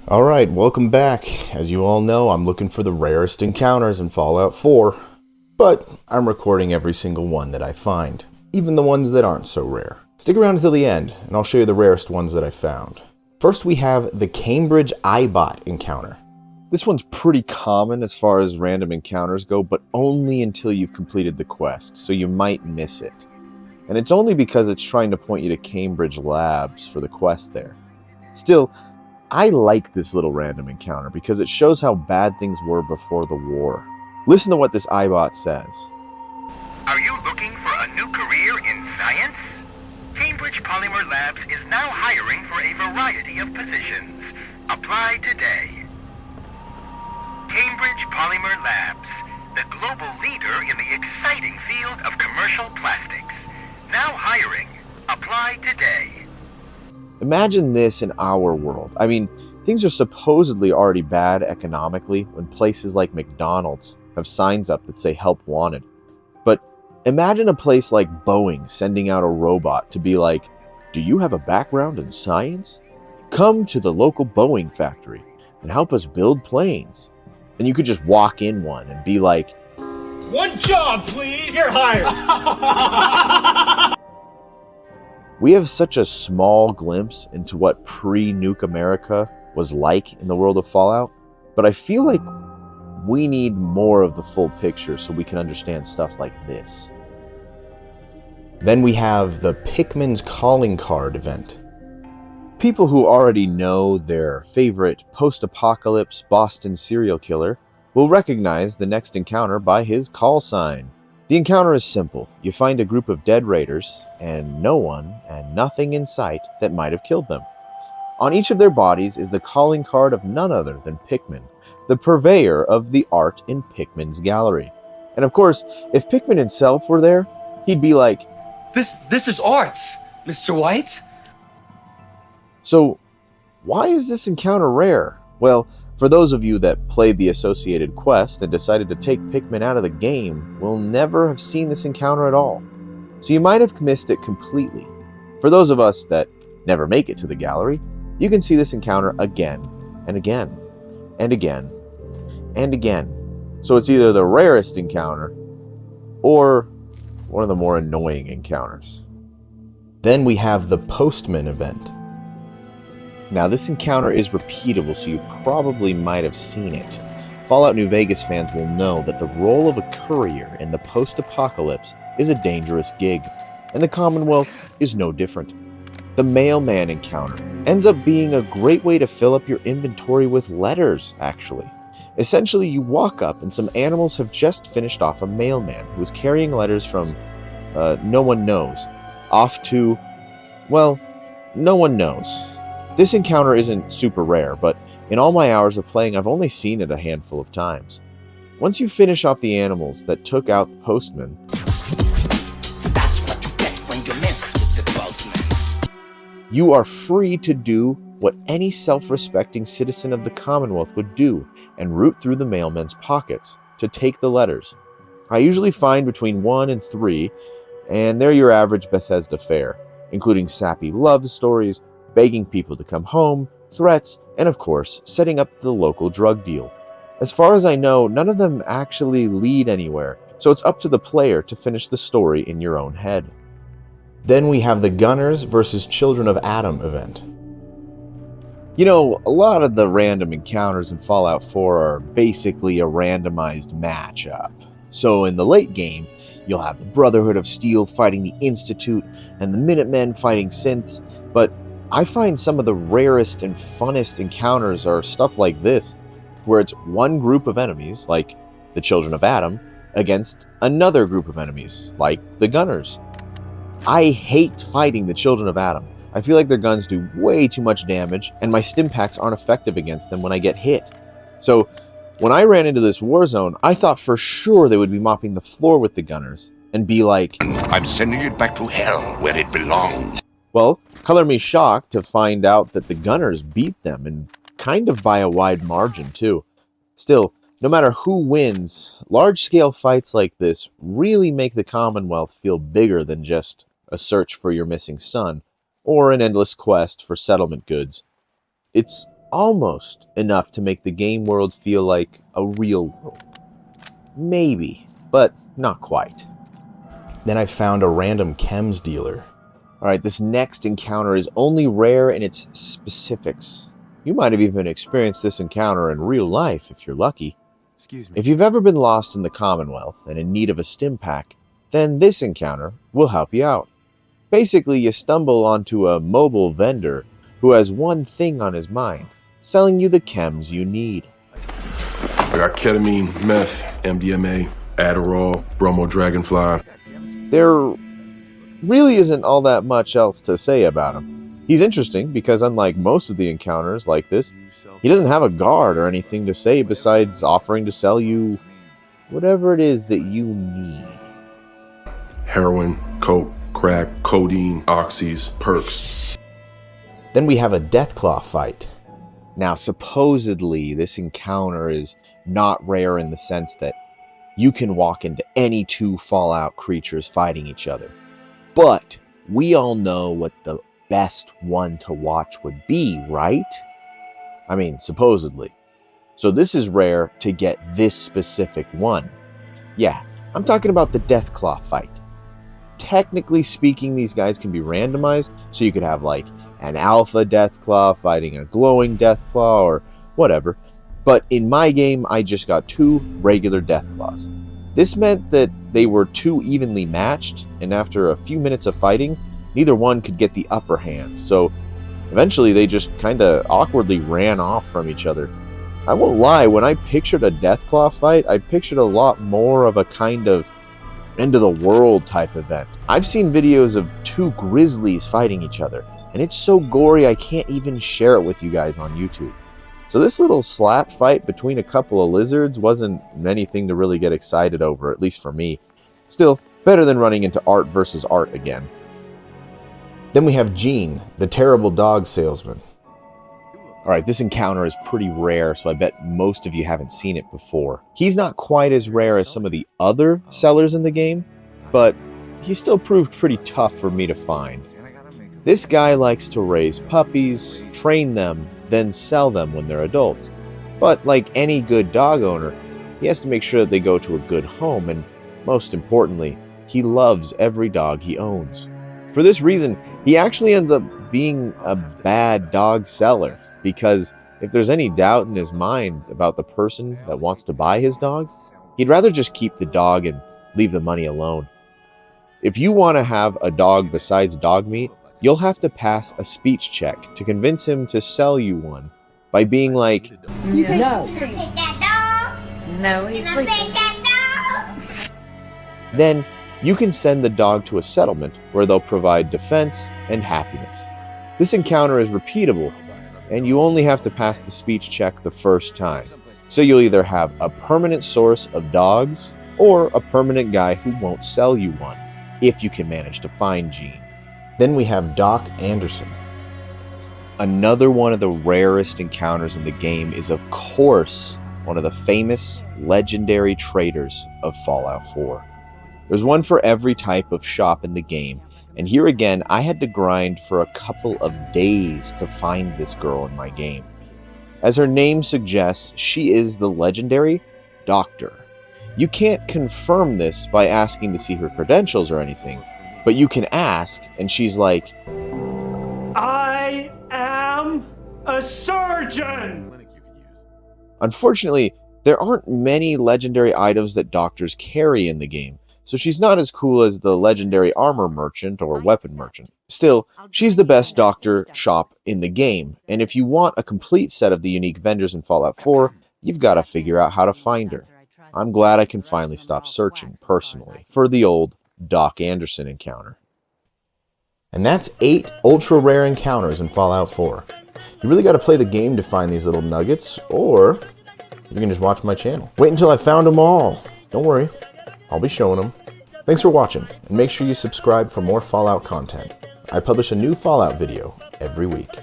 Alright, welcome back. As you all know, I'm looking for the rarest encounters in Fallout 4, but I'm recording every single one that I find, even the ones that aren't so rare. Stick around until the end, and I'll show you the rarest ones that I found. First we have the Cambridge eyebot encounter. This one's pretty common as far as random encounters go, but only until you've completed the quest, so you might miss it. And it's only because it's trying to point you to Cambridge Labs for the quest there. Still, I like this little random encounter because it shows how bad things were before the war. Listen to what this eyebot says. Are you looking for a new career in science? Cambridge Polymer Labs is now hiring for a variety of positions. Apply today. Cambridge Polymer Labs, the global leader in the exciting field of commercial plastics. Now hiring. Apply today. Imagine this in our world. I mean, things are supposedly already bad economically when places like McDonald's have signs up that say help wanted. But imagine a place like Boeing sending out a robot to be like, do you have a background in science? Come to the local Boeing factory and help us build planes. And you could just walk in one and be like, one job, please! You're hired! We have such a small glimpse into what pre-Nuke America was like in the world of Fallout, but I feel like we need more of the full picture so we can understand stuff like this. Then we have the Pikmin's calling card event. People who already know their favorite post-apocalypse Boston serial killer will recognize the next encounter by his call sign. The encounter is simple. You find a group of dead raiders, and no one and nothing in sight that might have killed them. On each of their bodies is the calling card of none other than Pikmin, the purveyor of the art in Pikmin's gallery. And of course, if Pikmin himself were there, he'd be like, This is art, Mr. White. So, why is this encounter rare? Well, for those of you that played the associated quest and decided to take Pikmin out of the game, will never have seen this encounter at all. So you might have missed it completely. For those of us that never make it to the gallery, you can see this encounter again and again and again and again. So it's either the rarest encounter or one of the more annoying encounters. Then we have the Postman event. Now, this encounter is repeatable, so you probably might have seen it. Fallout New Vegas fans will know that the role of a courier in the post-apocalypse is a dangerous gig, and the Commonwealth is no different. The mailman encounter ends up being a great way to fill up your inventory with letters, actually. Essentially, you walk up and some animals have just finished off a mailman who is carrying letters from, no one knows, off to, well, no one knows. This encounter isn't super rare, but in all my hours of playing, I've only seen it a handful of times. Once you finish off the animals that took out the postman, That's what you get when you mess with the postman. you are free to do what any self-respecting citizen of the Commonwealth would do and root through the mailman's pockets to take the letters. I usually find between 1 and 3, and they're your average Bethesda fare, including sappy love stories, begging people to come home, threats, and of course, setting up the local drug deal. As far as I know, none of them actually lead anywhere, so it's up to the player to finish the story in your own head. Then we have the Gunners versus Children of Adam event. You know, a lot of the random encounters in Fallout 4 are basically a randomized matchup. So in the late game, you'll have the Brotherhood of Steel fighting the Institute and the Minutemen fighting synths, but I find some of the rarest and funnest encounters are stuff like this, where it's one group of enemies, like the Children of Adam, against another group of enemies, like the Gunners. I hate fighting the Children of Adam. I feel like their guns do way too much damage, and my stim packs aren't effective against them when I get hit. So, when I ran into this war zone, I thought for sure they would be mopping the floor with the Gunners, and be like, I'm sending it back to hell where it belongs. well, color me shocked to find out that the Gunners beat them, and kind of by a wide margin too. Still, no matter who wins, large-scale fights like this really make the Commonwealth feel bigger than just a search for your missing son, or an endless quest for settlement goods. It's almost enough to make the game world feel like a real world. Maybe, but not quite. Then I found a random chems dealer. Alright, this next encounter is only rare in its specifics. You might have even experienced this encounter in real life if you're lucky. Excuse me. If you've ever been lost in the Commonwealth and in need of a stim pack, then this encounter will help you out. Basically, you stumble onto a mobile vendor who has one thing on his mind, selling you the chems you need. I got ketamine, meth, MDMA, Adderall, bromo dragonfly. There really isn't all that much else to say about him. He's interesting because unlike most of the encounters like this, he doesn't have a guard or anything to say besides offering to sell you whatever it is that you need. Heroin, coke, crack, codeine, oxys, perks. Then we have a Deathclaw fight. Now, supposedly, this encounter is not rare in the sense that you can walk into any two Fallout creatures fighting each other. But we all know what the best one to watch would be, right? I mean, supposedly. So this is rare to get this specific one. Yeah, I'm talking about the Deathclaw fight. Technically speaking, these guys can be randomized, so you could have like an alpha Deathclaw fighting a glowing Deathclaw or whatever. But in my game, I just got 2 regular Deathclaws. This meant that they were too evenly matched, and after a few minutes of fighting, neither one could get the upper hand. So eventually they just kinda awkwardly ran off from each other. I won't lie, when I pictured a Deathclaw fight, I pictured a lot more of a kind of end of the world type event. I've seen videos of 2 grizzlies fighting each other, and it's so gory I can't even share it with you guys on YouTube. So this little slap fight between a couple of lizards wasn't anything to really get excited over, at least for me. Still, better than running into art versus art again. Then we have Gene, the terrible dog salesman. Alright, this encounter is pretty rare, so I bet most of you haven't seen it before. He's not quite as rare as some of the other sellers in the game, but he still proved pretty tough for me to find. This guy likes to raise puppies, train them, then sell them when they're adults. But like any good dog owner, he has to make sure that they go to a good home, and most importantly, he loves every dog he owns. For this reason, he actually ends up being a bad dog seller, because if there's any doubt in his mind about the person that wants to buy his dogs, he'd rather just keep the dog and leave the money alone. If you want to have a dog besides dog meat, you'll have to pass a speech check to convince him to sell you one by being like, No. Take that dog. No, he's Take sleeping. that dog. then you can send the dog to a settlement where they'll provide defense and happiness. This encounter is repeatable, and you only have to pass the speech check the first time. So you'll either have a permanent source of dogs or a permanent guy who won't sell you one, if you can manage to find Gene. Then we have Doc Anderson. Another one of the rarest encounters in the game is, of course, one of the famous legendary traders of Fallout 4. There's one for every type of shop in the game, and here again I had to grind for a couple of days to find this girl in my game. As her name suggests, she is the legendary Doctor. You can't confirm this by asking to see her credentials or anything, but you can ask, and she's like, I am a surgeon! Unfortunately, there aren't many legendary items that doctors carry in the game, so she's not as cool as the legendary armor merchant or weapon merchant. Still, she's the best doctor shop in the game, and if you want a complete set of the unique vendors in Fallout 4, you've got to figure out how to find her. I'm glad I can finally stop searching, personally, for the old Doc Anderson encounter. And that's 8 ultra-rare encounters in Fallout 4. You really got to play the game to find these little nuggets, or you can just watch my channel. Wait until I found them all. Don't worry, I'll be showing them. Thanks for watching, and make sure you subscribe for more Fallout content. I publish a new Fallout video every week.